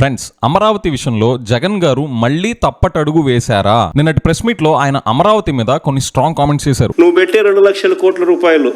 Friends, Amaravati విషయంలో జగన్ గారు మళ్ళీ తప్పటడుగు వేశారా? నిన్నటి ప్రెస్ మీట్ లో ఆయన అమరావతి మీద కొన్ని స్ట్రాంగ్ కామెంట్స్ చేశారు. నువ్వు పెట్టే 2 లక్షల కోట్ల రూపాయలు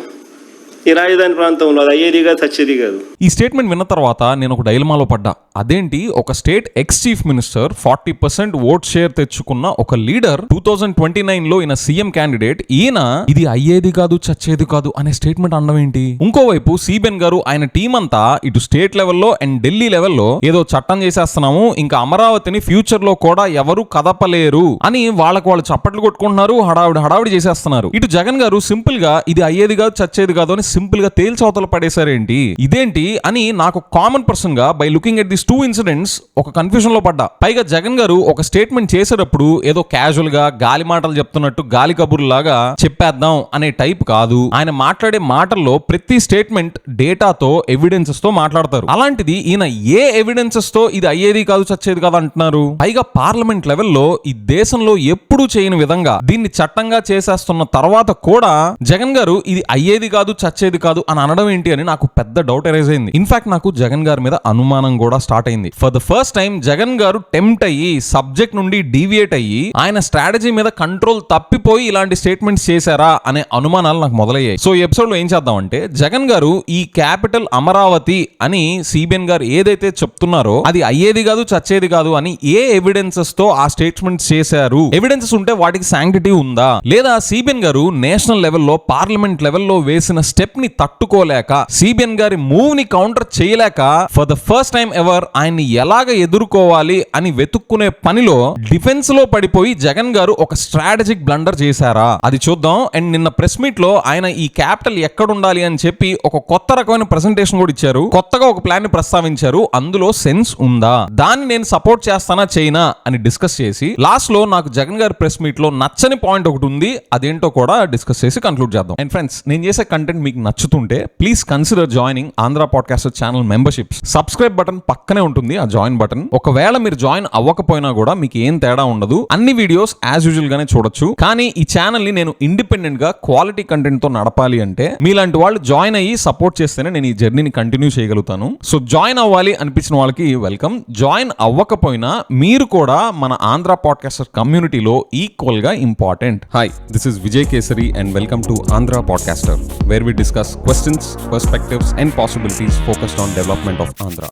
ఈ రాజధాని ప్రాంతంలో అది అయ్యేది కాదు, చచ్చేది కాదు. ఈ స్టేట్మెంట్ విన్న తర్వాత నేను ఒక డైలమాలో పడ్డా. అదేంటి, ఒక state ex chief minister 40% vote share తెచ్చుకున్న ఒక లీడర్ 2029 లో ఈయన సీఎం క్యాండిడేట్, ఈయన ఇది అయ్యేది కాదు చచ్చేది కాదు అనే స్టేట్మెంట్ అనడం ఏంటి? ఇంకోవైపు సిబిఎన్ గారు ఆయన టీం అంతా ఇటు స్టేట్ లెవెల్లో అండ్ ఢిల్లీ లెవెల్లో ఏదో చట్టం చేసేస్తున్నాము, ఇంకా అమరావతిని ఫ్యూచర్ లో కూడా ఎవరు కదపలేరు అని వాళ్ళకు వాళ్ళు చప్పట్లు కొట్టుకుంటున్నారు, హడావిడి చేసేస్తున్నారు. ఇటు జగన్ గారు సింపుల్ గా ఇది అయ్యేది కాదు చచ్చేది కాదు అని సింపుల్ గా తేల్చవతలు పడేశారేంటి, ఇదేంటి అని నాకు కామన్ పర్సన్ గా by looking at this 2 incidents ఒక కన్ఫ్యూజన్ లో పడ్డా. పైగా జగన్ గారు ఒక స్టేట్మెంట్ చేసేటప్పుడు ఏదో క్యాజువల్ గా గాలి మాటలు చెప్తున్నట్టు గాలి కబుర్లాగా చెప్పేద్దాం అనే టైప్ కాదు. ఆయన మాట్లాడే మాటల్లో ప్రతి స్టేట్మెంట్ డేటాతో ఎవిడెన్సెస్ తో మాట్లాడతారు. అలాంటిది ఈయన ఏ ఎవిడెన్సెస్ తో ఇది అయ్యేది కాదు చచ్చేది కాదు అంటున్నారు? పైగా పార్లమెంట్ లెవెల్లో ఈ దేశంలో ఎప్పుడూ చేయని విధంగా దీన్ని చట్టంగా చేసేస్తున్న తర్వాత కూడా జగన్ గారు ఇది అయ్యేది కాదు చచ్చేది కాదు అని అనడం ఏంటి అని నాకు పెద్ద డౌట్ ఎరైజ్ అయింది. ఇన్ఫాక్ట్ నాకు జగన్ గారి మీద అనుమానం కూడా స్టార్ట్ అయింది. For the first time Jagan గారు టెంప్ట్ అయ్యి సబ్జెక్ట్ నుండి డీవియేట్ అయ్యి ఆయన స్ట్రాటజీ మీద కంట్రోల్ తప్పిపోయి ఇలాంటి స్టేట్మెంట్స్ చేశారా అనే అనుమానాలు నాకు మొదలయ్యాయి. సో ఈ ఎపిసోడ్ లో ఏం చేద్దామంటే, జగన్ గారు ఈ క్యాపిటల్ అమరావతి అని సిబిఎన్ గారు ఏదైతే చెప్తున్నారో అది అయ్యేది కాదు చచ్చేది కాదు అని ఏ ఎవిడెన్సెస్ తో ఆ స్టేట్మెంట్స్ చేశారు, ఎవిడెన్సెస్ ఉంటే వాటికి శాంక్టిటీ ఉందా, లేదా సిబిఎన్ గారు నేషనల్ లెవెల్లో పార్లమెంట్ లెవెల్లో వేసిన స్టెప్ ని తట్టుకోలేక సిబిఎన్ గారి మూవ్ ని కౌంటర్ చేయలేక for the first time ever ఆయన్ని ఎలాగ ఎదుర్కోవాలి అని వెతుక్కునే పనిలో డిఫెన్స్ లో పడిపోయి జగన్ గారు ఒక స్ట్రాటజిక్ బ్లండర్ చేశారా అది చూద్దాం. అండ్ నిన్న ప్రెస్ మీట్ లో ఆయన ఈ క్యాపిటల్ ఎక్కడ ఉండాలి అని చెప్పి ఒక కొత్త రకమైన ప్రెజెంటేషన్ కూడా ఇచ్చారు. కొత్తగా ఒక ప్లాన్ ని ప్రస్తావించారు. అందులో సెన్స్ ఉందా, దాన్ని నేను సపోర్ట్ చేస్తానా చేయనా అని డిస్కస్ చేసి లాస్ట్ లో నాకు జగన్ గారి ప్రెస్ మీట్ లో నచ్చని పాయింట్ ఒకటి ఉంది, అదేంటో కూడా డిస్కస్ చేసి కంక్లూడ్ చేద్దాం. అండ్ ఫ్రెండ్స్, నేను చేసే కంటెంట్ మీకు నచ్చుతుంటే please consider joining Andhra podcaster channel memberships. Subscribe button పక్కనే ఉంటుంది, ఆ జాయిన్ బటన్. ఒకవేళ మీరు జాయిన్ అవ్వకపోయినా కూడా మీకు ఏం తేడా ఉండదు, అన్ని వీడియోస్ యాజ్ యూజువల్ గానే చూడొచ్చు. కానీ ఈ ఛానల్ ని నేను ఇండిపెండెంట్ గా క్వాలిటీ కంటెంట్ తో నడపాలి అంటే మీలాంటి వాళ్ళు జాయిన్ అయ్యి సపోర్ట్ చేస్తేనే నేను ఈ జర్నీని కంటిన్యూ చేయగలుగుతాను. సో జాయిన్ అవ్వాలి అనిపించిన వాళ్ళకి వెల్కమ్. జాయిన్ అవ్వకపోయినా మీరు కూడా మన ఆంధ్ర పాడ్కాస్టర్ కమ్యూనిటీలో ఈక్వల్ గా important. Hi, this is Vijay kesari and welcome to Andhra podcaster, where we discuss questions, perspectives and possibilities focused on development of Andhra.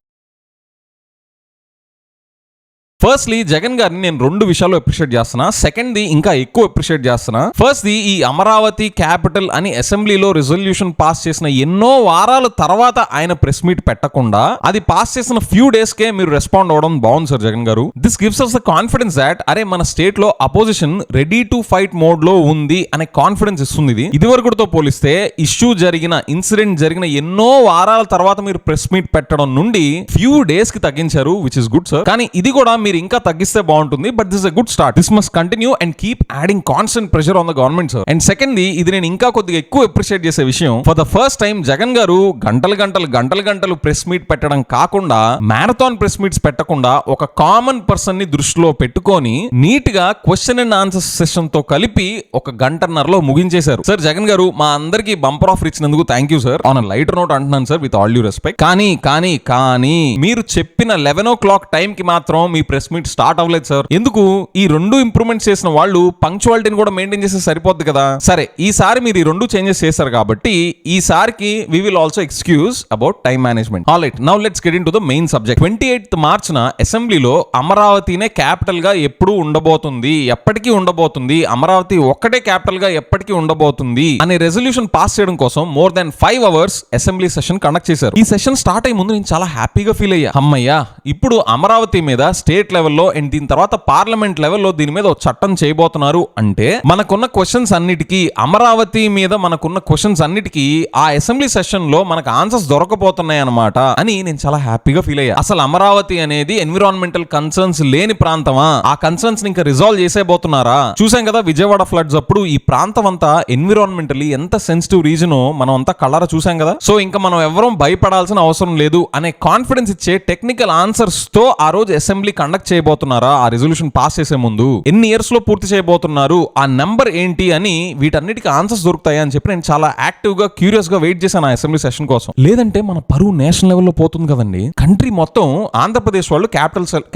Firstly Jagan గారిని నేను 2 విషయాల్లో అప్రిషియేట్ చేస్తున్నా. సెకండ్ది ఇంకా ఎక్కువ అప్రిషియేట్ చేస్తున్నా. ఫస్ట్ది, ఈ అమరావతి క్యాపిటల్ అని అసెంబ్లీలో రిజల్యూషన్ పాస్ చేసిన ఎన్నో వారాల తర్వాత ఆయన ప్రెస్ మీట్ పెట్టకుండా అది పాస్ చేసిన ఫ్యూ డేస్ కే మీరు రెస్పాండ్ అవడం బాగుంది సార్ జగన్ గారు. This gives us the confidence that అరే మన స్టేట్ లో opposition ready to fight mode లో ఉంది అనే కాన్ఫిడెన్స్ ఇస్తుంది. ఇది వరకుతో పోలిస్తే ఇష్యూ జరిగిన ఇన్సిడెంట్ జరిగిన ఎన్నో వారాల తర్వాత మీరు ప్రెస్ మీట్ పెట్టడం నుండి ఫ్యూ డేస్ కి తగ్గించారు, విచ్ ఇస్ గుడ్ సార్. కానీ ఇది కూడా మీరు ఇంకా తగ్గిస్తే బాగుంటుంది. But this is a good start. This must continue and keep adding constant pressure on the government sir. And సెకండ్ది, ఇది నేను ఇంకా కొద్దిగా ఎక్కువ అప్రిషియేట్ చేసే విషయం, for the first time Jagan garu గంటలు ప్రెస్ మీట్ పెట్టడం కాకుండా మ్యారథాన్ ప్రెస్ మీట్స్ పెట్టకుండా ఒక కామన్ పర్సన్ ని దృష్టిలో పెట్టుకొని నీట్ గా క్వశ్చన్ అండ్ ఆన్సర్ సెషన్ తో కలిపి 1 గంటన్నరలో ముగించేశారు. సార్ జగన్ గారు మా అందరికి బంపర్ ఆఫర్ ఇచ్చినందుకు thank you sir. On lighter note అంటున్నాను సార్, విత్ ఆల్ డ్యూ రెస్పెక్ట్. కానీ మీరు చెప్పిన 11 o'clock టైం కి మాత్రం మీ ప్రెస్ మీట్ స్టార్ట్ అవ్వలేదు సార్. ఎందుకు? ఈ 2 ఇంప్రూవ్మెంట్స్ చేసిన వాళ్ళు పంక్చువాలిటీని కూడా మెయింటైన్ చేస్తే సరిపోద్ది కదా. సరే, ఈసారి మీరు ఈ 2 చేంజెస్ చేశారు కాబట్టి ఈసారికి we will also excuse about time management. Alright, now let's get into the main subject. 28th మార్చిన అసెంబ్లీలో అమరావతినే క్యాపిటల్ గా ఎప్పుడు ఉండబోతుంది, ఎప్పటికీ ఉండబోతుంది, అమరావతి ఒక్కటే క్యాపిటల్ గా ఎప్పటికీ ఉండబోతుంది అనే రెజల్యూషన్ పాస్ చేయడం కోసం more than 5 hours assembly session conduct చేశారు. ఈ సెషన్ స్టార్ట్ అయ్యే ముందు నేను చాలా హ్యాపీగా ఫీల్ అయ్యా. అమ్మయ్యా, ఇప్పుడు అమరావతి మీద స్టేట్ లెవెల్లో అండ్ దీని తర్వాత పార్లమెంట్ లెవెల్లో దీని మీద ఒక చట్టం చేయబోతున్నారు అంటే మనకున్న క్వశ్చన్స్ అన్నిటికీ, అమరావతి మీద మనకున్న క్వశ్చన్స్ అన్నిటికీ ఆ అసెంబ్లీ సెషన్ లో మనకు ఆన్సర్స్ దొరకబోతున్నాయి అన్నమాట అని నేను చాలా హ్యాపీగా ఫీల్ అయ్యా. అసలు అమరావతి అనేది ఎన్విరాన్మెంటల్ కన్సర్న్స్ లేని ప్రాంతమా? ఆ కన్సర్న్స్ ఇంకా రిజాల్వ్ చేసేబోతున్నారా? చూసాం కదా విజయవాడ ఫ్లడ్స్ అప్పుడు ఈ ప్రాంతం అంతా ఎన్విరాన్మెంటలీ ఎంత సెన్సిటివ్ రీజన్ మనం అంతా కళ్ళారా చూసాం కదా. సో ఇంకా మనం ఎవరం భయపడాల్సిన అవసరం లేదు అనే కాన్ఫిడెన్స్ ఇచ్చే టెక్నికల్ ఆన్సర్స్ తో ఆ రోజు అసెంబ్లీ కండక్ట్ కండక్ట్ చేయబోతున్నారా ఆ రెజల్యూషన్ పాస్ చేసే ముందు, ఎన్ని ఇయర్స్ లో పూర్తి చేయబోతున్నారు, ఆ నెంబర్ ఏంటి అని వీటన్నిటికీ ఆన్సర్స్ దొరుకుతాయి అని చెప్పి నేను చాలా యాక్టివ్ గా క్యూరియస్ గా వెయిట్ చేశాను ఆ అసెంబ్లీ సెషన్ కోసం. లేదంటే మన పరువు నేషనల్ లెవెల్లో పోతుంది కదండి. కంట్రీ మొత్తం ఆంధ్రప్రదేశ్ వాళ్ళు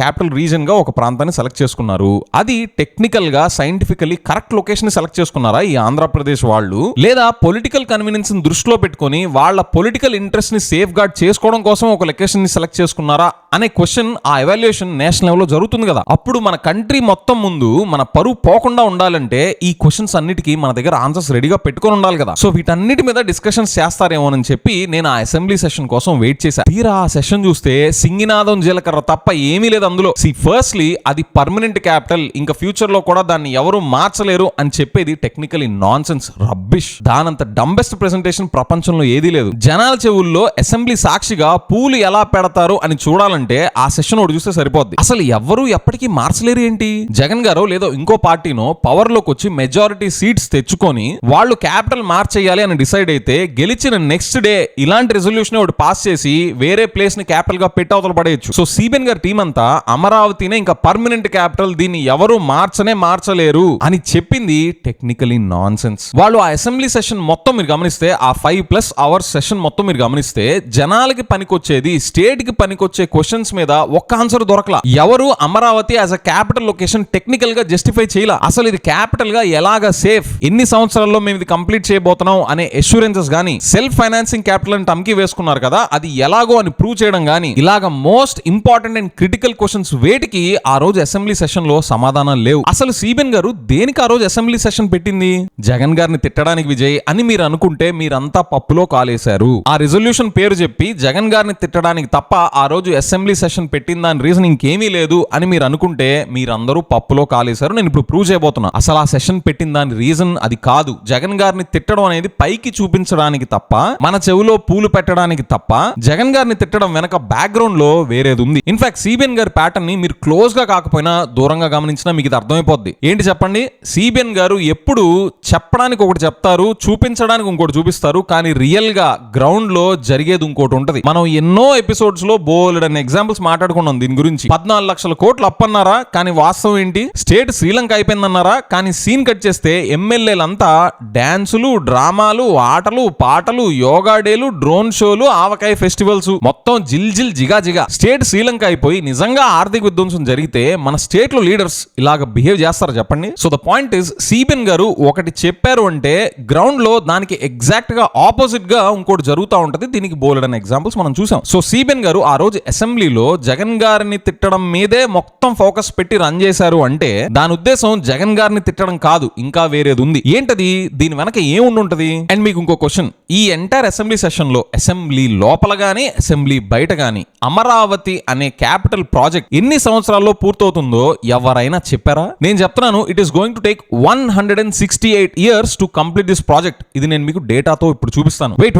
క్యాపిటల్ రీజన్ గా ఒక ప్రాంతాన్ని సెలెక్ట్ చేసుకున్నారు. అది టెక్నికల్ గా సైంటిఫికలీ కరెక్ట్ లొకేషన్ సెలెక్ట్ చేసుకున్నారా ఈ ఆంధ్రప్రదేశ్ వాళ్ళు, లేదా పొలిటికల్ కన్వీనియన్స్ ని దృష్టిలో పెట్టుకొని వాళ్ళ పొలిటికల్ ఇంట్రెస్ట్ ని సేఫ్ గార్డ్ చేసుకోవడం కోసం ఒక లొకేషన్ ని సెలెక్ట్ చేసుకున్నారా అనే క్వశ్చన్, ఆ ఎవాల్యుయేషన్ నేషనల్ లెవెల్లో జరుగుతుంది కదా. అప్పుడు మన కంట్రీ మొత్తం ముందు మన పరువు పోకుండా ఉండాలంటే ఈ క్వశ్చన్స్ అన్నిటికీ మన దగ్గర ఆన్సర్స్ రెడీగా పెట్టుకొని ఉండాలి కదా. సో వీటన్నిటి మీద డిస్కషన్స్ చేస్తారేమోనని చెప్పి నేను ఆ అసెంబ్లీ సెషన్ కోసం వెయిట్ చేశా. తీరా ఆ సెషన్ చూస్తే సింగినాదం జీలకర్ర తప్ప ఏమీ లేదు అందులో. ఫస్ట్లీ అది పర్మనెంట్ క్యాపిటల్, ఇంకా ఫ్యూచర్ లో కూడా దాన్ని ఎవరు మార్చలేరు అని చెప్పేది టెక్నికలీ నాన్ సెన్స్, రబ్బిష్. దానంత డంబెస్ట్ ప్రెజెంటేషన్ ప్రపంచంలో ఏదీ లేదు. జనాల చెవుల్లో అసెంబ్లీ సాక్షిగా పూలు ఎలా పెడతారు అని చూడాలంటే ఆ సెషన్ ఒకటి చూస్తే సరిపోద్ది. అసలు ఎవరు ఎప్పటికీ మార్చలేరు ఏంటి? జగన్ గారో లేదో ఇంకో పార్టీనో పవర్ లోకి వచ్చి మెజారిటీ సీట్స్ తెచ్చుకొని వాళ్ళు క్యాపిటల్ మార్చేయాలి అని డిసైడ్ అయితే గెలిచిన నెక్స్ట్ డే ఇలాంటి రెజల్యూషన్ ఒకటి పాస్ చేసి వేరే ప్లేస్ ని క్యాపిటల్ గా పెట్టి అవతల పడేయచ్చు. సో సిబిఎన్ గారి టీం అంతా అమరావతినే ఇంకా పర్మనెంట్ క్యాపిటల్, దీన్ని ఎవరు మార్చలేరు అని చెప్పింది టెక్నికలీ నాన్ సెన్స్. వాళ్ళు ఆ అసెంబ్లీ సెషన్ మొత్తం మీరు గమనిస్తే, ఆ 5+ hours సెషన్ మొత్తం మీరు గమనిస్తే జనాలకి పనికొచ్చేది, స్టేట్ కి పనికొచ్చే క్వశ్చన్స్ మీద ఒక్క ఆన్సర్ దొరకలా. ఎవరు Amaravati as a capital location technical గా జస్టిఫై చేయాల. అసలు ఇది క్యాపిటల్ గా ఎలాగా సేఫ్, ఎన్ని సంవత్సరాల్లో మేము ఇది కంప్లీట్ చేయబోతున్నాం అనే అష్యూరెన్సెస్ గానీ, సెల్ఫ్ ఫైనాన్సింగ్ క్యాపిటల్ అని టమ్కి వేసుకున్నారు కదా అది ఎలాగో అని ప్రూవ్ చేయడం గానీ, ఇలాగ most important and critical questions వేటికి ఆ రోజు అసెంబ్లీ సెషన్ లో సమాధానాలు లేవు. అసలు సిబిఎన్ గారు దేనికి ఆ రోజు అసెంబ్లీ సెషన్ పెట్టింది? జగన్ గారిని తిట్టడానికి విజయ్ అని మీరు అనుకుంటే మీరంతా పప్పులో కాలేశారు. ఆ రిజల్యూషన్ పేరు చెప్పి జగన్ గారిని తిట్టడానికి తప్ప ఆ రోజు అసెంబ్లీ సెషన్ పెట్టిన దాని రీజన్ ఇంకేమీ లేదు అని మీరు అనుకుంటే మీరందరూ పప్పులో కాలేశారు. నేను ఇప్పుడు ప్రూవ్ చేయబోతున్నా. అసలు ఆ సెషన్ పెట్టిన దాని రీజన్ అది కాదు. జగన్ గారిని తిట్టడం అనేది పైకి చూపించడానికి తప్ప, మన చెవిలో పూలు పెట్టడానికి తప్ప, జగన్ గారిని తిట్టడం వెనక బ్యాక్గ్రౌండ్ లో వేరేది ఉంది. ఇన్ఫాక్ట్ సిబిఎన్ గారి ప్యాటర్న్ ని మీరు క్లోజ్ గా కాకపోయినా దూరంగా గమనించినా మీకు ఇది అర్థమైపోద్ది. ఏంటి చెప్పండి? సిబిఎన్ గారు ఎప్పుడు చెప్పడానికి ఒకటి చెప్తారు, చూపించడానికి ఇంకోటి చూపిస్తారు, కానీ రియల్ గా గ్రౌండ్ లో జరిగేది ఇంకోటి ఉంటది. మనం ఎన్నో ఎపిసోడ్స్ లో బోల్డ్ అనే ఎగ్జాంపుల్స్ మాట్లాడుకున్నాం దీని గురించి. 14 లక్షల కోట్లు అప్పన్నారా, కానీ వాస్తవం ఏంటి? స్టేట్ శ్రీలంక అయిపోయిందన్నారా, కానీ సీన్ కట్ చేస్తే ఎమ్మెల్యేలంతా డాన్సులు, డ్రామాలు, ఆటలు, పాటలు, యోగా డేలు, డ్రోన్ షోలు, ఆవకాయ ఫెస్టివల్స్, మొత్తం జిల్ జిగా. స్టేట్ శ్రీలంక అయిపోయి నిజంగా ఆర్థిక విధ్వంసం జరిగితే మన స్టేట్ లో లీడర్స్ ఇలాగ బిహేవ్ చేస్తారా చెప్పండి? So the point is, CBN గారు ఒకటి చెప్పారు అంటే గ్రౌండ్ లో దానికి ఎగ్జాక్ట్ గా ఆపోజిట్ గా ఇంకోటి జరుగుతూ ఉంటది. దీనికి బోల్డ్ అనే ఎగ్జాంపుల్స్ మనం చూసాం. సో సిబిఎన్ గారు ఆ రోజు అసెంబ్లీలో జగన్ గారిని తిట్టడం మీదే మొత్తం ఫోకస్ పెట్టి రన్ చేశారు అంటే దాని ఉద్దేశం జగన్ గారిని తిట్టడం కాదు, ఇంకా వేరేది ఉంది. ఏంటది? దీని వెనక ఏముండుంటది? అండ్ మీకు ఇంకో క్వశ్చన్, ఈ ఎంటైర్ అసెంబ్లీ సెషన్ లో అసెంబ్లీ లోపల గానీ అసెంబ్లీ బయట గానీ అమరావతి అనే క్యాపిటల్ ప్రాజెక్ట్ ఎన్ని సంవత్సరాల్లో పూర్తవుతుందో ఎవరైనా చెప్పారా? నేను చెప్తున్నాను, it is going to take 168 years to complete this project. ఇది నేను మీకు డేటాతో ఇప్పుడు చూపిస్తాను. వెయిట్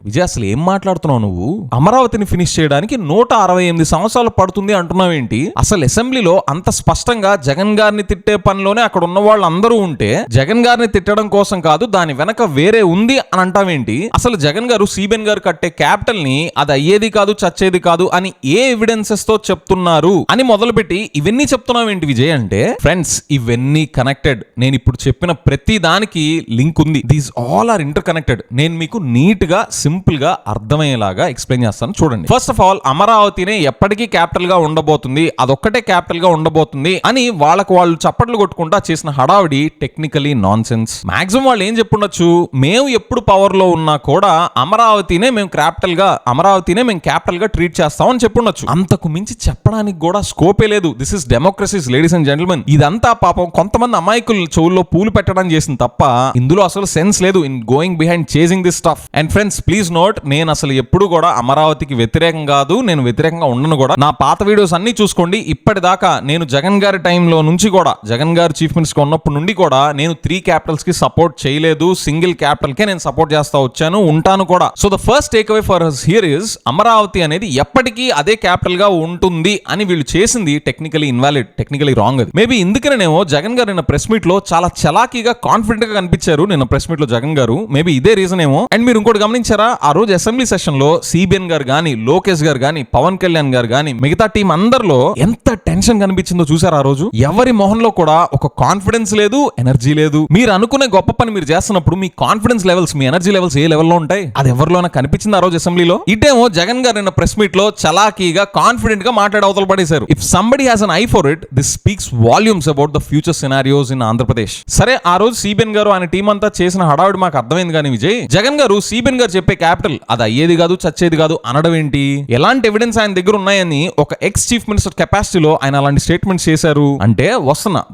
విజయ్, అసలు ఏం మాట్లాడుతున్నావు నువ్వు? అమరావతిని ఫినిష్ చేయడానికి 168 సంవత్సరాలు పడుతుంది అంటున్నావు ఏంటి? అసలు అసెంబ్లీలో అంత స్పష్టంగా జగన్ గారిని తిట్టే పనిలోనే అక్కడ ఉన్న వాళ్ళు అందరూ ఉంటే జగన్ గారిని తిట్టడం కోసం కాదు, దాని వెనక వేరే ఉంది అని అంటావేంటి? అసలు జగన్ గారు సిబిఎన్ గారు కట్టే క్యాపిటల్ ని అది అయ్యేది కాదు, చచ్చేది కాదు అని ఏ ఎవిడెన్సెస్ తో చెప్తున్నారు అని మొదలుపెట్టి ఇవన్నీ చెప్తున్నావు ఏంటి విజయ్ అంటే, ఫ్రెండ్స్ ఇవన్నీ కనెక్టెడ్. నేను ఇప్పుడు చెప్పిన ప్రతి దానికి లింక్ ఉంది. These all are inter connected. నేను మీకు నీట్ గా సింపుల్ గా అర్థమయ్యేలాగా ఎక్స్ప్లెయిన్ చేస్తాను చూడండి. ఫస్ట్ ఆఫ్ ఆల్, అమరావతినే ఎప్పటికీ క్యాపిటల్ గా ఉండబోతుంది, అదొక్కటే క్యాపిటల్ గా ఉండబోతుంది అని వాళ్ళకు వాళ్ళు చప్పట్లు కొట్టుకుంటా చేసిన హడావిడి టెక్నికలీ నాన్ సెన్స్. మాక్సిమం వాళ్ళు ఏం చెప్పుండొచ్చు, మేము ఎప్పుడు పవర్ లో ఉన్నా కూడా అమరావతినే మేము క్యాపిటల్ గా ట్రీట్ చేస్తామని చెప్పుండొచ్చు. అంతకు మించి చెప్పడానికి కూడా స్కోపే లేదు. This is democracies ladies and gentlemen. ఇదంతా పాపం కొంతమంది అమాయకులు చెవుల్లో పూలు పెట్టడం చేసిన తప్ప ఇందులో అసలు సెన్స్ లేదు in going behind chasing this stuff. And friends please note, నేను అసలు ఎప్పుడు కూడా అమరావతికి వ్యతిరేకం కాదు, నేను వ్యతిరేకంగా ఉండను కూడా. నా పాత వీడియోస్ అన్ని చూసుకోండి. ఇప్పటిదాకా నేను జగన్ గారి టైంలో నుంచి కూడా, జగన్ గారు చీఫ్ మినిస్టర్ ఉన్నప్పటి నుండి కూడా నేను 3 క్యాపిటల్స్ కి సపోర్ట్ చేయలేదు, సింగిల్ క్యాపిటల్ కే నేను సపోర్ట్ చేస్తా వచ్చాను, ఉంటాను కూడా. So the first take away for us here is, Amaravati అనేది ఎప్పటికీ అదే క్యాపిటల్ గా ఉంటుంది అని వీళ్ళు చేసింది టెక్నికలీ ఇన్వాలిడ్, టెక్నికలీ రాంగ్. అది మేబీ ఇందుకనేమో జగన్ గారు నిన్న ప్రెస్ మీట్ లో చాలా చలాకీగా కాన్ఫిడెంట్ గా కనిపించారు. నిన్న ప్రెస్ మీట్ లో జగన్ గారు మేబీ ఇదే రీజన్ ఏమో. అండ్ మీరు ఇంకోటి గమనించారా, ఆ రోజు అసెంబ్లీ సెషన్ లో సిబిఎన్ గారు గానీ, లోకేష్ గారు గానీ, పవన్ కళ్యాణ్ గారు గానీ, మిగతా టీం అందరిలో ఎంత టెన్షన్ కనిపించిందో చూసారు ఆ రోజు. ఎవరి మొహంలో కూడా ఒక కాన్ఫిడెన్స్ లేదు, ఎనర్జీ లేదు. మీరు అనుకునే గొప్ప పని మీరు చేస్తున్నప్పుడు మీ కాన్ఫిడెన్స్ లెవెల్స్, మీ ఎనర్జీ లెవెల్స్ ఏ లెవెల్లో ఉంటాయి? అది ఎవరిలోనే కనిపించింది ఆ రోజు అసెంబ్లీలో. ఇటేమో జగన్ గారు నిన్న ప్రెస్ మీట్ లో చలాకీగా కాన్ఫిడెంట్ గా మాట్లాడి అవతల పడేశారు. If somebody has an I for it, this speaks volumes about the future scenarios in Andhra Pradesh. సరే, ఆ రోజు సిబిఎన్ గారు ఆయన టీం అంతా చేసిన హడావిడి మాకు అర్థమైంది. కానీ విజయ్, జగన్ గారు సిబిఎన్ గారు చెప్పే క్యాపిటల్ అది అయ్యేది కాదు, చచ్చేది కాదు అనడం ఏంటి? ఎలాంటి ఎవిడెన్స్ ఆయన దగ్గర ఉన్నాయని ఒక ఎక్స్ చీఫ్ మినిస్టర్ కెపాసిటీలో ఆయన అలాంటి స్టేట్మెంట్స్ చేశారు అంటే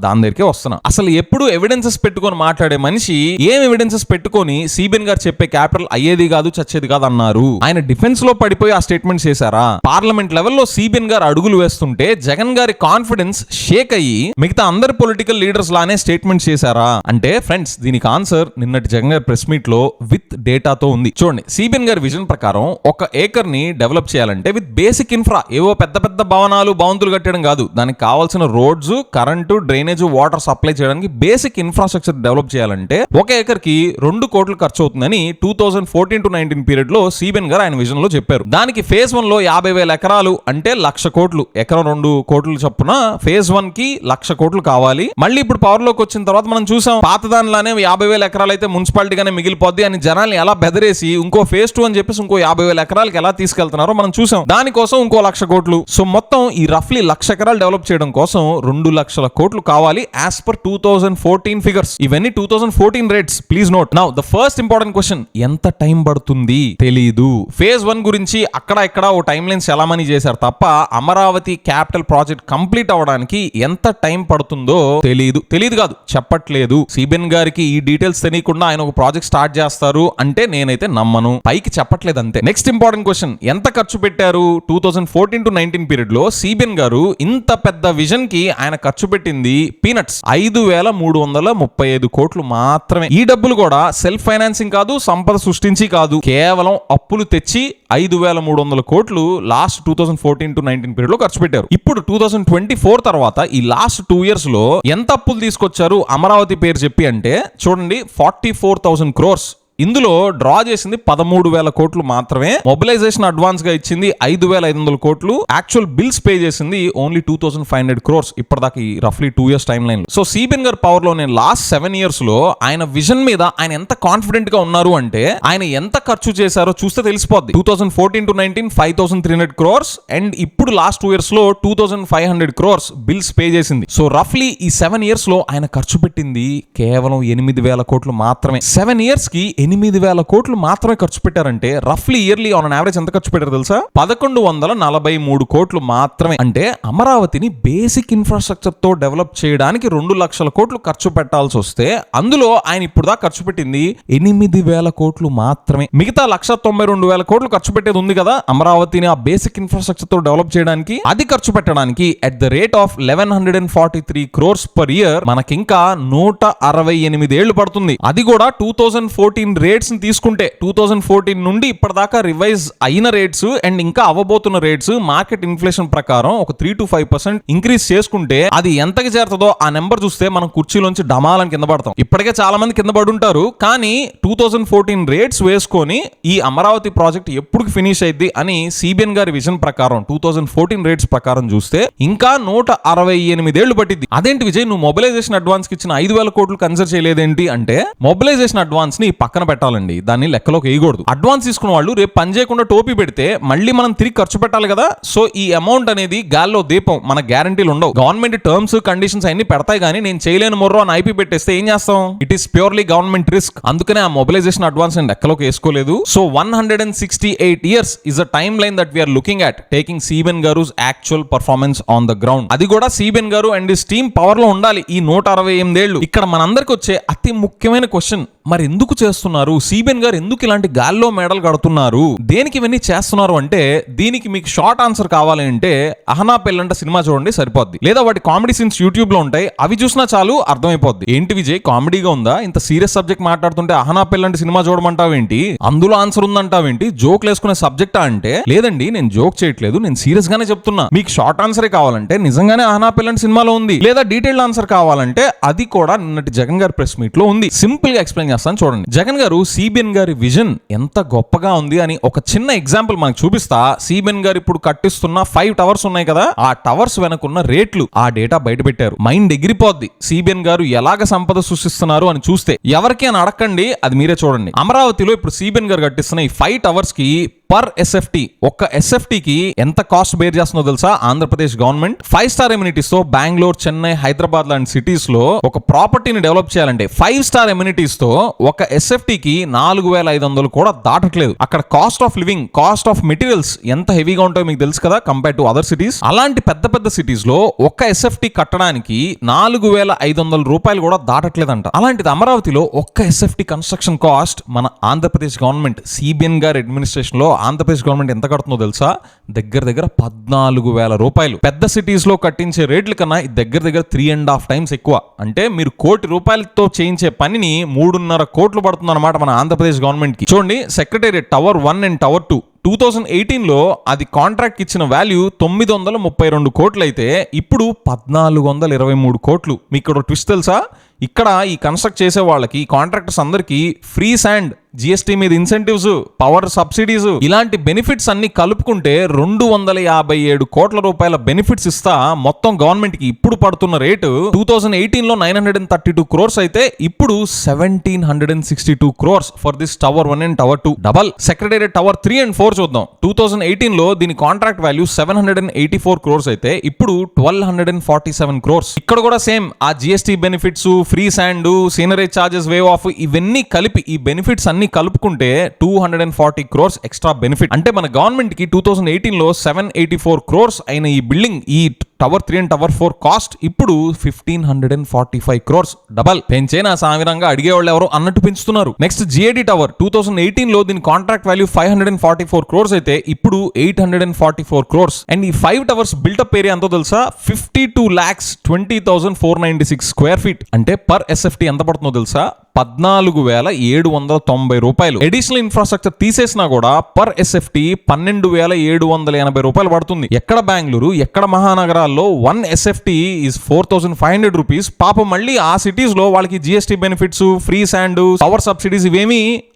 దాని దగ్గరికే వస్తున్నా. అసలు ఎప్పుడు ఎవిడెన్సెస్ పెట్టుకొని మాట్లాడే మనిషి ఏం ఎవిడెన్సెస్ పెట్టుకొని సిబిఎన్ గారు చెప్పే క్యాపిటల్ అయ్యేది కాదు, చచ్చేది కాదు అన్నారు? ఆయన డిఫెన్స్ లో పడిపోయి ఆ స్టేట్మెంట్స్ చేశారా? పార్లమెంట్ లెవెల్లో సిబిఎన్ గారు అడుగులు వేస్తుంటే జగన్ గారి కాన్ఫిడెన్స్ షేక్ అయ్యి మిగతా అందరి పొలిటికల్ లీడర్స్ లానే స్టేట్మెంట్ చేశారా అంటే ఫ్రెండ్స్, దీనికి ఆన్సర్ నిన్నటి జగన్ గారి ప్రెస్ మీట్ లో విత్ డేటాతో ఉంది. చూడండి, సిబిఎన్ గారి విజన్ ప్రకారం 1 ఏకర్ ని డెవలప్ చేయాలంటే విత్ బేసిక్ ఇన్ఫ్రా, ఏవో పెద్ద పెద్ద భవనాలు భవంతులు కట్టడం కాదు, దానికి కావాల్సిన roads, current, drainage, water supply చేయడానికి బేసిక్ ఇన్ఫ్రాస్ట్రక్చర్ డెవలప్ చేయాలంటే 1 ఏకర్ కి 2 కోట్లు ఖర్చు అవుతుందని 2014-19 పీరియడ్ లో సిబిఎన్ గారు ఆయన విజన్ లో చెప్పారు. దానికి ఫేజ్ 1 లో 50,000 ఎకరాలు అంటే 1,00,000 కోట్లు, ఎకరం 2 కోట్లు చొప్పున ఫేజ్ 1 కి 1,00,000 కోట్లు కావాలి. మళ్ళీ ఇప్పుడు పవర్ లోకి వచ్చిన తర్వాత మనం చూసాం, పాతదానిలానే 50,000 ఎకరాలు అయితే మున్సిపాలిటీగానే మిగిలిపోద్ది అని జనాల్ని ఎలా బెదరేసి ఇంకో ఫేజ్ 2 అని చెప్పేసి ఇంకో 50,000 ఎకరాలకి ఎలా తీసుకెళ్తున్నారో మనం చూసాం. దానికోసం ఇంకో 1,00,000 కోట్లు. సో మొత్తం ఈ రఫ్లీ 1,00,000 ఎకరాలు డెవలప్ చేయడం కోసం 2,00,000 కోట్లు కావాలి యాజ్ పర్ 2014 ఫిగర్స్. ఇవన్నీ 2014 rates, please note. Now the first important question, ఎంత టైం పడుతుంది? తెలీదు. ఫేజ్ 1 గురించి అక్కడ ఇక్కడ ఓ టైం లైన్స్ ఎలా మనీ చేశారు తప్ప అమరావతి క్యాపిటల్ ప్రాజెక్ట్ కంప్లీట్ అవ్వడానికి ఎంత టైం పడుతుందో తెలీదు కాదు, చెప్పట్లేదు. సిబిఎన్ గారికి ఈ డీటెయిల్స్ తెలియకుండా ఆయన ఒక ప్రాజెక్ట్ స్టార్ట్ చేస్తారు అంటే నేనైతే నమ్మను. పైకి చెప్పట్లేదు అంతే. నెక్స్ట్ ఇంపార్టెంట్ క్వశ్చన్, ఎంత ఖర్చు పెట్టారు? 2014-19 పీరియడ్ లో సిబిఎన్ గారు ఇంత పెద్ద విజన్ కి ఆయన ఖర్చు పెట్టింది పీనట్స్, 5,335 కోట్లు మాత్రమే. ఈ డబ్బులు కూడా సెల్ఫ్ ఫైనాన్సింగ్ కాదు, సంపద సృష్టించి కాదు, కేవలం అప్పులు తెచ్చి 5,300 కోట్లు లాస్ట్ 2014-19 పీరియడ్ లో ఖర్చు పెట్టారు. ఇప్పుడు 2024 తర్వాత ఈ లాస్ట్ 2 ఇయర్స్ లో ఎంత అప్పులు తీసుకొచ్చారు అమరావతి పేరు చెప్పి అంటే చూడండి, 44,000 crores. ఇందులో డ్రా చేసింది 13,000 కోట్లు మాత్రమే. మొబిలైజేషన్ అడ్వాన్స్ గా ఇచ్చింది 5,500 కోట్లు. యాక్చువల్ బిల్స్ పే చేసింది ఓన్లీ 2,500 crores ఇప్పటిదాకా ఈ రఫ్లీ 2 ఇయర్స్ టైం లైన్ లో. సో సిబిఎన్ గారి పవర్ లో నేను లాస్ట్ 7 ఇయర్స్ లో ఆయన విజన్ మీద ఆయన ఎంత కాన్ఫిడెంట్ గా ఉన్నారు అంటే ఆయన ఎంత ఖర్చు చేశారో చూస్తే తెలిసిపోద్ది. 2014-19 5,300 crores అండ్ ఇప్పుడు లాస్ట్ 2 ఇయర్స్ లో 2,500 crores బిల్స్ పే చేసింది. సో రఫ్లీ ఈ 7 ఇయర్స్ లో ఆయన ఖర్చు పెట్టింది కేవలం 8,000 కోట్లు మాత్రమే. 7 ఇయర్స్ కి 8,000 కోట్లు మాత్రమే ఖర్చు పెట్టారంటే రఫ్లీ ఇయర్లీ ఆన్ యావరేజ్ ఎంత ఖర్చు పెట్టారు తెలుసా? 1,143 కోట్లు మాత్రమే. అంటే అమరావతిని బేసిక్ ఇన్ఫ్రాస్ట్రక్చర్ తో డెవలప్ చేయడానికి 2,00,000 కోట్లు ఖర్చు పెట్టాల్సి వస్తే అందులో ఆయన ఇప్పుడు దాకా ఖర్చు పెట్టింది 8,000 కోట్లు మాత్రమే. మిగతా 1,92,000 కోట్లు ఖర్చు పెట్టేది ఉంది కదా అమరావతిని ఆ బేసిక్ ఇన్ఫ్రాస్ట్రక్చర్ తో డెవలప్ చేయడానికి. అది ఖర్చు పెట్టడానికి at the rate of 1,143 crores per year మనకింకా 168 ఏళ్లు పడుతుంది. అది కూడా 2014 రేట్స్ తీసుకుంటే 2014 నుండి ఇప్పటిదాకా రివైజ్ అయిన రేట్స్ అండ్ ఇంకా అవ్వబోతున్న రేట్స్ మార్కెట్ ఇన్ఫ్లేషన్ ప్రకారం ఒక 3 to 5% ఇంక్రీజ్ చేసుకుంటే అది ఎంతకి చేరుతుందో ఆ నెంబర్ చూస్తే మనం కుర్చీలోంచి డమాలని కింద పడతాం. ఇప్పటికే చాలా మంది కింద పడి ఉంటారు. కానీ 2014 రేట్స్ వేసుకొని ఈ అమరావతి ప్రాజెక్ట్ ఎప్పుడు ఫినిష్ అయింది అని సిబిఎన్ గారి విజన్ ప్రకారం 2014 రేట్స్ ప్రకారం చూస్తే ఇంకా 168 ఏళ్లు పట్టింది. అదేంటి విజయ్, నువ్వు మొబిలైజేషన్ అడ్వాన్స్ కి ఇచ్చిన 5,000 కోట్లు కన్సిడర్ చేయలేదేంటి అంటే మొబిలైజేషన్ అడ్వాన్స్ ని పక్కన పెట్టాలండి, దాన్ని లెక్కలోకి వేయకూడదు. అడ్వాన్స్ తీసుకున్న వాళ్ళు రేపు పని చేయకుండా టోపీ పెడితే మళ్ళీ మనం తిరిగి ఖర్చు పెట్టాలి కదా. సో ఈ అమౌంట్ అనేది గాల్లో దీపం, మన గ్యారంటీలు ఉండవు. గవర్నమెంట్ టర్మ్స్ కండిషన్స్ అన్ని పెడతాయి కానీ నేను చేయలేను మొర్రో అని ఐపీ పెట్టేస్తే ఏం చేస్తాం? It is purely government risk. అందుకనే ఆ మొబిలైజేషన్ అడ్వాన్స్ నేను లెక్కలోకి వేసుకోలేదు. So 168 years is a timeline that we're looking at taking CBN గారుస్ actual performance on the ground. అది కూడా సిబిఎన్ గారు అండ్ హిస్ టీమ్ పవర్ లో ఉండాలి ఈ 168 ఏళ్లు. ఇక్కడ మనందరికి వచ్చే అతి ముఖ్యమైన క్వశ్చన్, మరి ఎందుకు చేస్తున్నారు? సిబిఎన్ గారు ఎందుకు ఇలాంటి గాల్లో మేడలు కడుతున్నారు? దేనికి ఇవన్నీ చేస్తున్నారు అంటే దీనికి మీకు షార్ట్ ఆన్సర్ కావాలి అంటే అహనా పెళ్ళంట సినిమా చూడండి సరిపోద్ది. లేదా వాటి కామెడీ సీన్స్ యూట్యూబ్ లో ఉంటాయి, అవి చూసినా చాలు అర్థమైపోద్ది. ఏంటి విజయ్ కామెడీగా ఉందా? ఇంత సీరియస్ సబ్జెక్ట్ మాట్లాడుతుంటే అహనా పెళ్ళంట సినిమా చూడమంటావేంటి? అందులో ఆన్సర్ ఉందంటావేంటి? జోక్ వేసుకునే సబ్జెక్టా అంటే లేదండి నేను జోక్ చేయట్లేదు, నేను సీరియస్ గానే చెప్తున్నా. మీకు షార్ట్ ఆన్సరే కావాలంటే నిజంగానే అహనా పెళ్ళంట సినిమాలో ఉంది. లేదా డీటెయిల్డ్ ఆన్సర్ కావాలంటే అది కూడా నిన్నటి జగన్ గారి ప్రెస్ మీట్ లో ఉంది. సింపుల్ గా ఎక్స్ప్లెయిన్ చేస్తాను చూడండి. జగన్ గారు సిబిఎన్ గారి విజన్ ఎంత గొప్పగా ఉంది అని ఒక చిన్న ఎగ్జాంపుల్ మనకు చూపిస్తా. సిబిఎన్ గారు ఇప్పుడు కట్టిస్తున్న 5 టవర్స్ ఉన్నాయి కదా, ఆ టవర్స్ వెనకున్న రేట్లు, ఆ డేటా బయట పెట్టారు. మైండ్ ఎగిరిపోద్ది. సిబిఎన్ గారు ఎలాగ సంపద సృష్టిస్తున్నారు అని చూస్తే. ఎవరికి అని అడగండి, అది మీరే చూడండి. అమరావతిలో ఇప్పుడు సిబిఎన్ గారు కట్టిస్తున్న ఈ 5 టవర్స్ కి పర్ ఎస్ఎఫ్టీ, ఒక్క ఎస్ఎఫ్టీకి ఎంత కాస్ట్ బేర్ చేస్తుందో తెలుసా ఆంధ్రప్రదేశ్ గవర్నమెంట్? 5 స్టార్ ఎమ్యూనిటీస్ తో బెంగళూరు, చెన్నై, హైదరాబాద్ లాంటి సిటీస్ లో ఒక ప్రాపర్టీని డెవలప్ చేయాలంటే 5 స్టార్ ఎమ్యూనిటీస్ తో ఒక ఎస్ఎఫ్టీకి 4500 కూడా దాటట్లేదు. అక్కడ cost of living, cost of materials ఎంత హెవీగా ఉంటాయో మీకు తెలుసు కదా కంపేర్ టు అదర్ సిటీస్. అలాంటి పెద్ద పెద్ద సిటీస్ లో ఒక్క ఎస్ఎఫ్టీ కట్టడానికి 4500 రూపాయలు కూడా దాటట్లేదంట. అలాంటిది అమరావతిలో ఒక్క ఎస్ఎఫ్టీ కన్స్ట్రక్షన్ కాస్ట్ మన ఆంధ్రప్రదేశ్ గవర్నమెంట్, సిబిఎన్ గారి అడ్మినిస్ట్రేషన్ లో ఆంధ్రప్రదేశ్ గవర్నమెంట్ ఎంత కడుతుందో తెలుసా? దగ్గర 14,000 రూపాయలు. పెద్ద సిటీస్ లో కట్టించే రేట్ల కన్నా దగ్గర 3.5 టైమ్స్ ఎక్కువ. అంటే మీరు 1 కోటి రూపాయలతో చేయించే పనిని 3.5 కోట్లు పడుతుంది అనమాట మన ఆంధ్రప్రదేశ్ గవర్నమెంట్ కి. చూడండి, సెక్రటేరియట్ టవర్ 1 అండ్ టవర్ 2 2018లో అది కాంట్రాక్ట్ ఇచ్చిన వాల్యూ 932 కోట్లు అయితే ఇప్పుడు 1423 కోట్లు. మీకు ఇక్కడ ట్విస్ట్ తెలుసా? ఇక్కడ ఈ కన్స్ట్రక్ట్ చేసే వాళ్ళకి, కాంట్రాక్టర్స్ అందరికి ఫ్రీ శాండ్, జిఎస్టీ మీద ఇన్సెంటివ్స్, పవర్ సబ్సిడీస్, ఇలాంటి బెనిఫిట్స్ అన్ని కలుపుకుంటే 257 కోట్ల రూపాయల బెనిఫిట్స్ ఇస్తా మొత్తం గవర్నమెంట్ కి ఇప్పుడు పడుతున్న రేటు 2018లో 932 క్రోర్స్ అయితే ఇప్పుడు 1762 crores for this tower 1 and tower 2. Double. Secretariat tower 3 and 4 చూద్దాం. 2018లో దీని కాంట్రాక్ట్ వాల్యూ 784 క్రోర్స్ అయితే ఇప్పుడు 1247 క్రోర్స్. ఇక్కడ కూడా సేమ్ ఆ GST benefits, free sand, seigniorage charges, wave of, ఇవన్నీ కలిపి ఈ బెనిఫిట్స్ అన్ని కలుపుకుంటే 240 క్రోర్స్ ఎక్స్ట్రా బెనిఫిట్. అంటే మన గవర్నమెంట్ కి 2018లో 784 క్రోర్స్ అయిన ఈ బిల్డింగ్, ఈ టవర్ 3 అండ్ టవర్ 4 కాస్ట్ ఇప్పుడు 1545 క్రోర్స్. డబల్. పెంచేనా సామిరంగా అడిగేవాళ్ళు ఎవరు అన్నట్టు పెంచుతున్నారు. నెక్స్ట్ జిఏడి టవర్ 2018లో దీని కాంట్రాక్ట్ వాల్యూ 544 క్రోర్స్ అయితే ఇప్పుడు 844 క్రోర్స్. అండ్ ఈ 5 టవర్స్ బిల్టప్ ఏరియా ఎంతో తెలుసా? 52,20,496 స్క్వేర్ ఫీట్. అంటే పర్ ఎస్ఎఫ్టీ ఎంత పడుతుందో తెలుసా? 14,790 రూపాయలు. అడిషనల్ ఇన్ఫ్రాస్ట్రక్చర్ తీసేసినా కూడా పర్ ఎస్ఎఫ్టీ 12,780 రూపాయలు పడుతుంది. ఎక్కడ బెంగళూరు, ఎక్కడ మహానగరాల్లో 1 ఎస్ఎఫ్టీ ఈజ్ 4,500 రూపీస్. పాపం మళ్ళీ ఆ సిటీస్ లో వాళ్ళకి GST benefits, free sand, power subsidies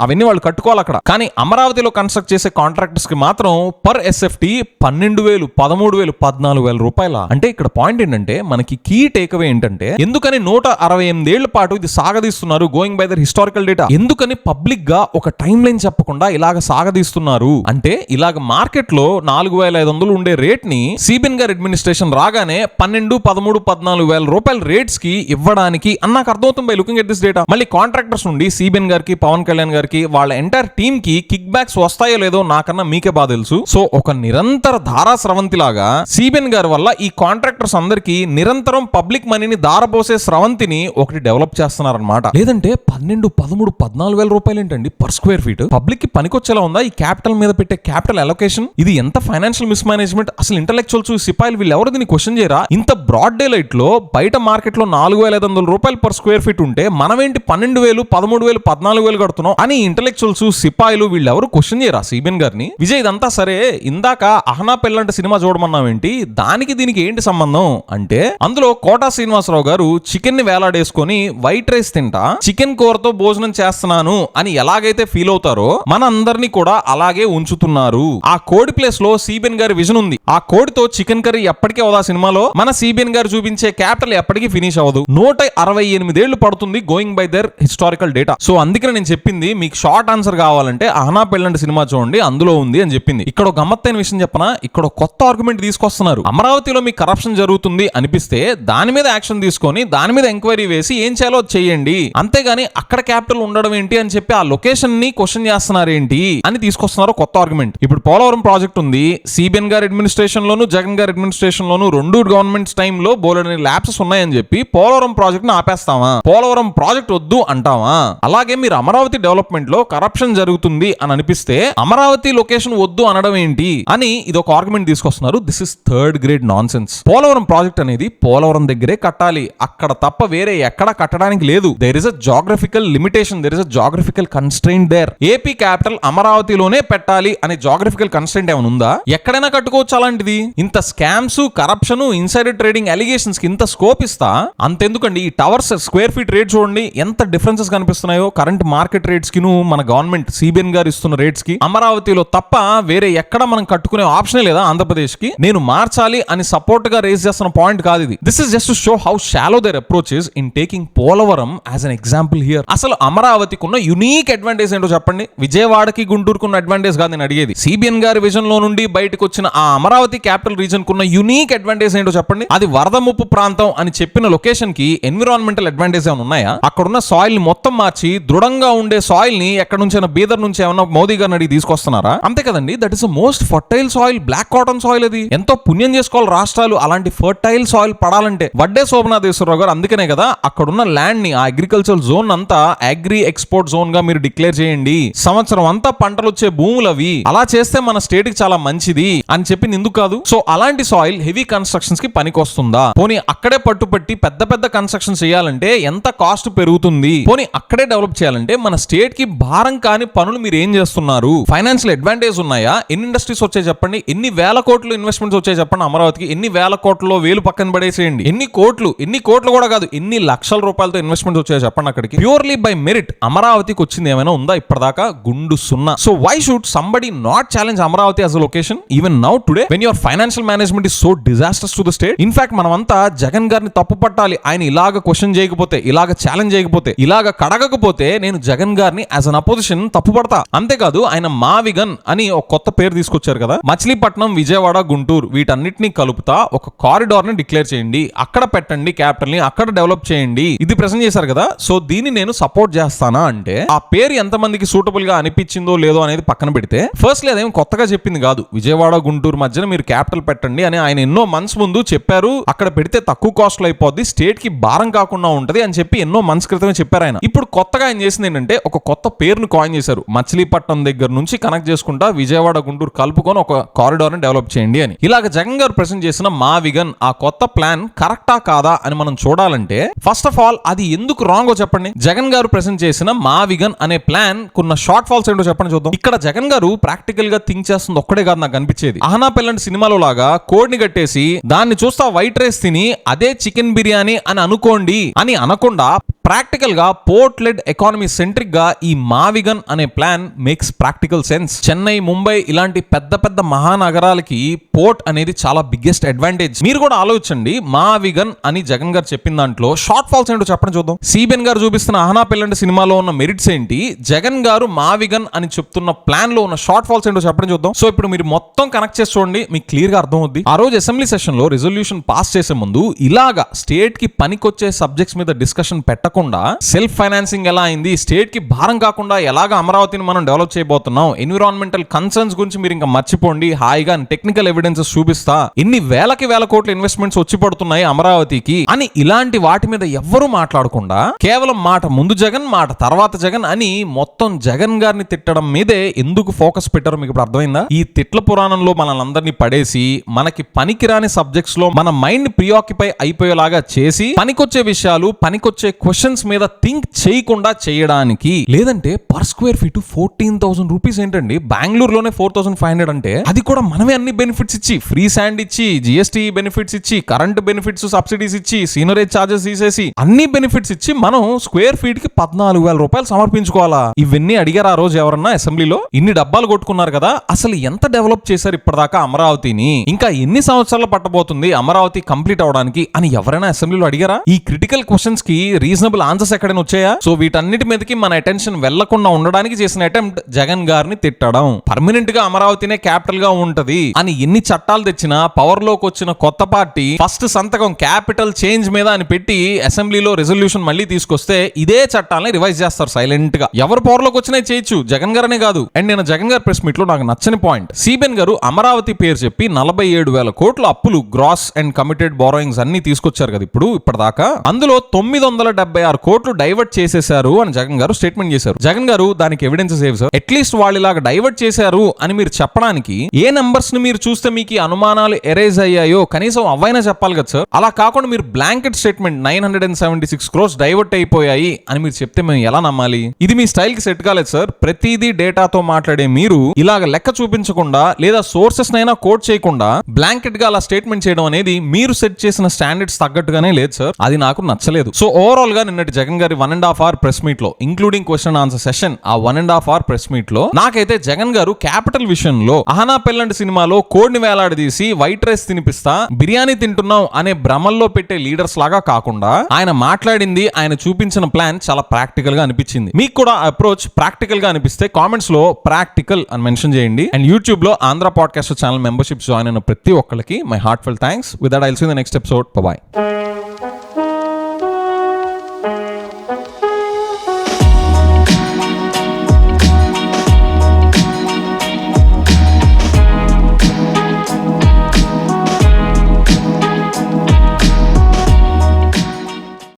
అవన్నీ వాళ్ళు కట్టుకోవాలి అక్కడ. కానీ అమరావతిలో కన్స్ట్రక్ట్ చేసే కాంట్రాక్టర్స్ కి మాత్రం పర్ ఎస్ఎఫ్టీ 12,000, 13,000, 14,000 రూపాయల. అంటే ఇక్కడ పాయింట్ ఏంటంటే, మనకి కీ టేక్అవే ఏంటంటే, ఎందుకని 168 ఏళ్ల పాటు ఇది సాగదీస్తున్నారు going by their historical data? ఎందుకని పబ్లిక్ గా ఒక టైం లైన్ చెప్పకుండా ఇలాగ సాగదీస్తున్నారు అంటే, ఇలాగ మార్కెట్ లో 4,500 ఉండే రేట్ ని సిబిఎన్ గారి అడ్మినిస్ట్రేషన్ రాగానే 12, 13, 14,000 రూపాయల రేట్స్ కి ఇవ్వడానికి అని నాకు అర్థమవుతుంది by looking at this data. మళ్ళీ కాంట్రాక్టర్స్ నుండి సిబిఎన్ గారికి, పవన్ కళ్యాణ్ గారికి, వాళ్ళ ఎంటైర్ టీమ్ కి కిక్ బ్యాక్స్ వస్తాయో లేదో నాకన్నా మీకే బాగా తెలుసు. సో ఒక నిరంతర ధారా స్రవంతి లాగా సిబిఎన్ గారి వల్ల ఈ కాంట్రాక్టర్స్ అందరికి నిరంతరం పబ్లిక్ మనీని దారపోసే స్రవంతిని ఒకటి డెవలప్ చేస్తున్నారన్నమాట. లేదంటే 12, 13, 14,000 రూపాయలు ఏంటండి పర్ స్క్వేర్ ఫీట్? పబ్లిక్ కి పనికొచ్చేలా ఉందా ఈ క్యాపిటల్ మీద పెట్టే క్యాపిటల్ అలొకేషన్? ఇది ఎంత ఫైనాన్షియల్ మిస్ మేనేజ్మెంట్? అసలు ఇంటలెక్చువల్స్, సిపాయిలు వీళ్ళు ఎవరు దీన్ని క్వశ్చన్ చేయరా? ఇంత బ్రాడ్ డే లైట్ లో బయట మార్కెట్ లో 4,500 రూపాయలు పర్ స్క్వేర్ ఫీట్ ఉంటే మనమేంటి 12,000, 13,000, 14,000 కడుతున్నాం అని ఇంటలెక్చువల్స్, సిపాయిలు వీళ్ళెవరు క్వశ్చన్ చేయరా సిబిఎన్ గారిని? విజయ్, ఇదంతా సరే, ఇందాక అహనా పెళ్ళంటే సినిమా చూడమన్నావేంటి, దానికి దీనికి ఏంటి సంబంధం అంటే, అందులో కోటా శ్రీనివాసరావు గారు చికెన్ ని వేలాడేసుకొని వైట్ రైస్ తింటా చికెన్ కూరతో భోజనం చేస్తున్నాను అని ఎలాగైతే ఫీల్ అవుతారో మన అందరినీ కూడా అలాగే ఉంచుతున్నారు. ఆ కోడి ప్లేస్ లో సిబిఎన్ గారి విజన్ ఉంది. ఆ కోడితో చికెన్ కర్రీ ఎప్పటికీ అవదా సినిమాలో? మన సిబిఎన్ గారు చూపించే క్యాపిటల్ ఎప్పటికీ ఫినిష్ అవ్వదు. 168 ఏళ్లు పడుతుంది going by their historical data. So అందుకనే నేను చెప్పింది, మీకు షార్ట్ ఆన్సర్ కావాలంటే అహనా పెళ్ళంటి సినిమా చూడండి, అందులో ఉంది అని చెప్పింది. ఇక్కడ ఒక గమ్మత్తైన విషయం చెప్పనా, ఇక్కడ కొత్త ఆర్గ్యుమెంట్ తీసుకొస్తున్నారు. అమరావతిలో మీకు కరప్షన్ జరుగుతుంది అనిపిస్తే దాని మీద యాక్షన్ తీసుకొని దాని మీద ఎంక్వైరీ వేసి ఏం చేయాలో చేయండి, అంతేగాని అక్కడ క్యాపిటల్ ఉండడం ఏంటి అని చెప్పి ఆ లొకేషన్ ని క్వశ్చన్ చేస్తున్నారు ఏంటి అని తీసుకొస్తున్నారు కొత్త ఆర్గ్యుమెంట్. ఇప్పుడు పోలవరం ప్రాజెక్ట్ ఉంది, సిబిఎన్ గారి అడ్మినిస్ట్రేషన్ లోను, జగన్ గారి అడ్మినిస్ట్రేషన్ లోను, రెండు గవర్నమెంట్స్ టైమ్ లో బోలెడని ల్యాప్సెస్ ఉన్నాయని చెప్పి పోలవరం ప్రాజెక్ట్ ను ఆపేస్తావా? పోలవరం ప్రాజెక్ట్ వద్దు అంటావా? అలాగే మీరు అమరావతి డెవలప్మెంట్ లో కరప్షన్ జరుగుతుంది అని అనిపిస్తే అమరావతి లొకేషన్ వద్దు అనడం ఏంటి అని ఇది ఒక ఆర్గ్యుమెంట్ తీసుకొస్తున్నారు. This is third grade non sense. Polavaram project అనేది పోలవరం దగ్గరే కట్టాలి, అక్కడ తప్ప వేరే ఎక్కడా కట్టడానికి లేదు. There is a geographical limitation, there is a geographical constraint there. AP capital అమరావతిలోనే పెట్టాలి అనే జాగ్రఫికల్ కన్స్ట్రెయింట్ ఏమైనా ఉందా? ఎక్కడైనా కట్టుకోవచ్చు అలాంటిది. ఇంత scams, corruption corruption, insider trading allegations కి ఇంత స్కోప్ ఇస్తా అంతెందుకండి, ఈ టవర్స్ స్క్వేర్ ఫీట్ రేట్ చూడండి ఎంత డిఫరెన్సెస్ కనిపిస్తున్నాయో కరెంట్ మార్కెట్ రేట్స్ కి మన గవర్నమెంట్ సిబిఎన్ గారు ఇస్తున్న రేట్స్ కి. అమరావతిలో తప్ప వేరే ఎక్కడ మనం కట్టుకునే ఆప్షన్ లేదా ఆంధ్రప్రదేశ్ కి. నేను మార్చాలి అని సపోర్ట్ గా రేస్ చేస్తున్న పాయింట్ కాదు ఇది. This is just to show how shallow their approach is in taking Polavaram as an example here. అసలు అమరావతికి ఉన్న యునీక్ అడ్వాంటేజ్ ఏంటో చెప్పండి. విజయవాడకి గుంటూరుకు ఉన్న అడ్వాంటేజ్ కాదు నేను అడిగేది. సిబిఎన్ గారి విజన్ లో నుండి బయటకు వచ్చిన ఆ అమరావతి క్యాపిటల్ రీజన్ కున్న యునీక్ అడ్వాంటేజ్ ఏంటో చెప్పండి. అది వరద ముప్పు ప్రాంతం అని చెప్పిన లొకేషన్ కి ఎన్విరాన్మెంటల్ అడ్వాంటేజ్ ఏమైనా ఉన్నాయా? అక్కడున్న సాయిల్ ని మొత్తం మార్చి దృఢంగా ఉండే సాయిల్ ని ఎక్కడ నుంచైనా బీదర్ నుంచి ఏమన్నా మోదీ గారిని అడిగి తీసుకొస్తున్నారా? అంతే కదండి. That is the most fertile soil, black cotton soil. అది ఎంతో పుణ్యం చేసుకోవాలి రాష్ట్రాలు అలాంటి ఫర్టైల్ సాయిల్ పడాలంటే. వడ్డే శోభనాథేశ్వరరావు గారు అందుకనే కదా అక్కడున్న ల్యాండ్ ని, ఆ అగ్రికల్చర్ జోన్ అంతా అగ్రి ఎక్స్పోర్ట్ జోన్ గా మీరు డిక్లేర్ చేయండి, సంవత్సరం అంతా పంటలు వచ్చే భూములు అవి, అలా చేస్తే మన స్టేట్ కి చాలా మంచిది అని చెప్పి ఎందుకు కాదు? సో అలాంటి సాయిల్ హెవీ కన్స్ట్రక్షన్స్ కి పనికొస్తుందా? పోనీ అక్కడే పట్టుపట్టి పెద్ద పెద్ద కన్స్ట్రక్షన్ చేయాలంటే ఎంత కాస్ట్ పెరుగుతుంది? పోనీ అక్కడే డెవలప్ చేయాలంటే మన స్టేట్ కి భారం కాని పనులు మీరు ఏం చేస్తున్నారు? ఫైనాన్షియల్ అడ్వాంటేజ్ ఉన్నాయా? ఎన్ని ఇండస్ట్రీస్ వచ్చాయి చెప్పండి, ఎన్ని వేల కోట్లు ఇన్వెస్ట్మెంట్స్ వచ్చాయి చెప్పండి. అమరావతికి ఎన్ని వేల కోట్లలో వేలు పక్కన పడేసేయండి, ఎన్ని కోట్లు కూడా కాదు, ఎన్ని లక్షల రూపాయలతో ఇన్వెస్ట్మెంట్స్ వచ్చాయి చెప్పండి అక్కడికి. ప్యూర్లీ బై మెరిట్ అమరావతికి వచ్చింది ఏమైనా ఉందా ఇప్పటిదాకా? గుండు సున్నా. So why should somebody not challenge Amaravati as a location even now today when your financial management is so disasters to the state? In fact మనమంతా జగన్ గారిని తప్పు పట్టాలి. ఆయన ఇలాగ క్వశ్చన్ చేయకపోతే, ఇలాగ ఛాలెంజ్ చేయకపోతే, ఇలాగ కడగకపోతే నేను జగన్ గారిని యాజ్ అన్ అపోజిషన్ తప్పు పడతా. అంతేకాదు ఆయన మావిగన్ అని ఒక కొత్త పేరు తీసుకొచ్చారు కదా. మచిలీపట్నం, విజయవాడ, గుంటూరు వీటన్నిటిని కలుపుతా ఒక కారిడార్ ని డిక్లేర్ చేయండి, అక్కడ పెట్టండి క్యాపిటల్ ని, అక్కడ డెవలప్ చేయండి, ఇది ప్రెజెంట్ చేశారు కదా. సో దీన్ని నేను సపోర్ట్ చేస్తానా అంటే ఆ పేరు ఎంతమందికి సూటబుల్ గా అనిపించిందో లేదో అనేది పక్కన పెడితే, ఫస్ట్లీ అదేం కొత్తగా చెప్పింది కాదు. విజయవాడ, గుంటూరు మధ్యన మీరు క్యాపిటల్ పెట్టండి అని ఆయన ఎన్నో మంత్స్ ముందు చెప్పారు. అక్కడ పెడితే తక్కువ కాస్ట్ లో అయిపోద్ది, స్టేట్ కి భారం కాకుండా ఉంటది అని చెప్పి ఎన్నో మంత్స్ క్రితమే చెప్పారు ఆయన. ఇప్పుడు కొత్తగా ఆయన చేసింది ఏంటంటే ఒక కొత్త పేరును కాయిన్ చేశారు. మచిలీపట్నం దగ్గర నుంచి కనెక్ట్ చేసుకుంటా విజయవాడ, గుంటూరు కలుపుకొని ఒక కారిడార్ ని డెవలప్ చేయండి అని. ఇలాగ జగన్ గారు ప్రెజెంట్ చేసిన మావిగన్ ఆ కొత్త ప్లాన్ కరెక్టా కాదా అని మనం చూడాలంటే ఫస్ట్ ఆఫ్ ఆల్ అది ఎందుకు రాంగో చెప్పండి. జగన్ గారు ప్రెజెంట్ చేసిన మావిగన్ అనే ప్లాన్ కున్న షార్ట్ ఫాల్స్ ఏంటో చెప్పండి చూద్దాం. ఇక్కడ జగన్ గారు ప్రాక్టికల్ గా థింక్ చేస్తుంది ఒక్కడే కాదు నాకు అనిపించేది. ఆహనా పెళ్ళంటి సినిమాలో లాగా కోడిని కట్టేసి దాన్ని చూస్తా వైట్ రైస్ తిని అదే చికెన్ బిర్యానీ అని అనుకోండి అని అనకుండా ప్రాక్టికల్ గా పోర్ట్ లెడ్ ఎకానమీ సెంట్రిక్ గా ఈ మావిగన్ అనే plan makes practical sense. Chennai, Mumbai ఇలాంటి పెద్ద పెద్ద మహానగరాలకి పోర్ట్ అనేది చాలా బిగ్గెస్ట్ అడ్వాంటేజ్. మీరు కూడా ఆలోచించండి. మావిగన్ అని జగన్ గారు చెప్పిన దాంట్లో షార్ట్ ఫాల్స్ ఏంటో చెప్పండి చూద్దాం. సిబిఎన్ గారు చూపిస్తున్న ఆహనా పెళ్ళంటి సినిమాలో ఉన్న మెరిట్స్ ఏంటి, జగన్ గారు మావిగన్ అని చెప్తున్న ప్లాన్ లో ఉన్న షార్ట్ ఫాల్స్ ఏంటో చెప్పండి చూద్దాం. సో ఇప్పుడు మీరు మొత్తం కనెక్ట్ చేసి చూడండి, మీకు క్లియర్ గా అర్థం అవుద్ది. ఆ రోజు అసెంబ్లీ సెషన్ లో రెజల్యూషన్ పాస్ చేసే ముందు ఇలాగా స్టేట్ కి పనికొచ్చే సబ్జెక్ట్స్ మీద డిస్కషన్ పెట్టకుండా సెల్ఫ్ ఫైనాన్సింగ్ ఎలా అయింది, స్టేట్ కి భారం కాకుండా ఎలాగా అమరావతిని మనం డెవలప్ చేయబోతున్నాం, ఎన్విరాన్మెంటల్ కన్సర్న్స్ గురించి మీరు ఇంకా మర్చిపోండి, హాయిగా టెక్నికల్ ఎవిడెన్సెస్ చూపిస్తా, ఎన్ని వేల కోట్ల ఇన్వెస్ట్మెంట్స్ వచ్చి పడుతున్నాయి అమరావతికి అని ఇలాంటి వాటి మీద ఎవ్వరూ మాట్లాడకుండా కేవలం మాట ముందు జగన్, మాట తర్వాత జగన్ అని మొత్తం జగన్ గారిని తిట్టడం మీదే ఎందుకు ఫోకస్ పెట్టారో మీకు ఇప్పుడు అర్థమైందా? ఈ తిట్ల పురాణంలో మనల్ని అందరినీ పడేసి మనకి పనికిరాని సబ్జెక్ట్స్ లో మన మైండ్ ప్రియాక్యుపై అయిపోయేలాగా చేసి పనికొచ్చే విషయాలు, పనికొచ్చే క్వశ్చన్స్ మీద థింక్ చేయకుండా చేయడానికి. లేదంటే పర్ స్క్వేర్ ఫీట్ 14,000 రూపీస్ ఏంటండి, బెంగళూరులోనే 4,500 అంటే అది కూడా మనమే అన్ని బెనిఫిట్స్ ఇచ్చి, ఫ్రీ శాండ్ ఇచ్చి, జిఎస్టీ బెనిఫిట్స్ ఇచ్చి, కరెంట్ బెనిఫిట్స్, సబ్సిడీస్ ఇచ్చి, సీనరేజ్ చార్జెస్ తీసేసి అన్ని బెనిఫిట్స్ ఇచ్చి మనం స్క్వేర్ ఫీట్ కి 14,000 రూపాయలు సమర్పించుకోవాలా? ఇవన్నీ అడిగారు ఆ రోజు ఎవరన్నా అసెంబ్లీలో? ఇన్ని డబ్బాలు కొట్టుకున్నారు కదా, అసలు ఎంత డెవలప్ చేశారు ఇప్పటిదాకా అమరావతిని, ఇంకా ఎన్ని సంవత్సరాలు పట్టబోతుంది అమరావతి కంప్లీట్ అవడానికి అని ఎవరైనా అసెంబ్లీలో అడిగారా? ఈ క్రిటికల్ క్వశ్చన్స్ కి రీజనబుల్ ఆన్సర్స్ ఎక్కడైనా వచ్చాయా? సో వీటన్నిటి మీదకి మన అటెన్షన్ వెళ్లకుండా ఉండడానికి చేసిన అటెంప్ట్ జగన్ గారిని తిట్టడం. పర్మనెంట్ గా అమరావతినే క్యాపిటల్ గా ఉంటది అని ఎన్ని చట్టాలు తెచ్చినా పవర్ లోకి వచ్చిన కొత్త పార్టీ ఫస్ట్ సంతకం క్యాపిటల్ చేంజ్ మీద అని పెట్టి అసెంబ్లీలో రెజల్యూషన్ మళ్ళీ తీసుకొస్తే ఇదే చట్టాలని రివైజ్ చేస్తారు సైలెంట్ గా. ఎవరు పవర్ లోకి వచ్చినా చేయొచ్చు, జగన్ గారనే కాదు. అండ్ నేను జగన్ గారి ప్రెస్ మీట్ లో నాకు నచ్చని పాయింట్, సిబిఎన్ గారు అమరావతి పేరు చెప్పి 47,000 కోట్ల అప్పులు గ్రాస్ అండ్ కమిటెడ్ బారోయింగ్స్ అన్ని తీసుకొచ్చారు కదా ఇప్పటిదాకా. అందులో 976 కోట్లు డైవర్ట్ చేసేశారు అని జగన్ గారు స్టేట్మెంట్ చేశారు. జగన్ గారు దానికి ఎవిడెన్సెస్ ఏవి సార్? అట్లీస్ట్ వాళ్ళు ఇలాగా డైవర్ట్ చేశారు అని మీరు చెప్పడానికి ఏ నంబర్స్ ని మీరు చూస్తే మీకు అనుమానాలు ఎరేజ్ అయ్యాయో కనీసం అవైనా చెప్పాలి కదా సార్. అలా కాకుండా మీరు బ్లాంకెట్ స్టేట్మెంట్ 976 క్రోర్స్ డైవర్ట్ అయిపోయాయి అని మీరు చెప్తే మేము ఎలా నమ్మాలి? ఇది మీ స్టైల్ కి సెట్ కాలేదు సార్. ప్రతిదీ డేటాతో మాట్లాడే మీరు ఇలాగ లెక్క చూపించకుండా లేదా సోర్సెస్ నైనా కోట్ చేయకుండా బ్లాంకెట్ గా అలా స్టేట్మెంట్ చేయడం అనేది మీరు సెట్ చేసిన స్టాండర్డ్స్ తగ్గట్టుగానే లేదు సార్. అది నాకు నచ్చలేదు. సో ఓవరాల్ గా నిన్నటి జగన్ గారి 1.5 hour ప్రెస్ మీట్ లో, ఇంక్లూడింగ్ క్వశ్చన్ ఆన్సర్ సెషన్, ఆ 1.5 hour ప్రెస్ మీట్ లో నాకైతే జగన్ గారు క్యాపిటల్ విషయంలో అహనా పెల్లండి సినిమాలో కోడిని వేలాడదీసి వైట్ రైస్ తినిపిస్తా బిర్యానీ తింటున్నాం అనే భ్రమల్లో పెట్టే లీడర్స్ లాగా కాకుండా ఆయన మాట్లాడింది, ఆయన చూపించిన ప్లాన్ చాలా ప్రాక్టికల్ గా అనిపించింది. మీకు కూడా అప్రోచ్ ప్రాక్టికల్ గా అనిపిస్తే కామెంట్స్ లో ప్రాక్టికల్ అని మెన్షన్ చేయండి. అండ్ యూట్యూబ్ లో Andhra podcast channel membership join అయిన ప్రతి ఒక్కరికి my heartful thanks. With that I will see in the next episode. By.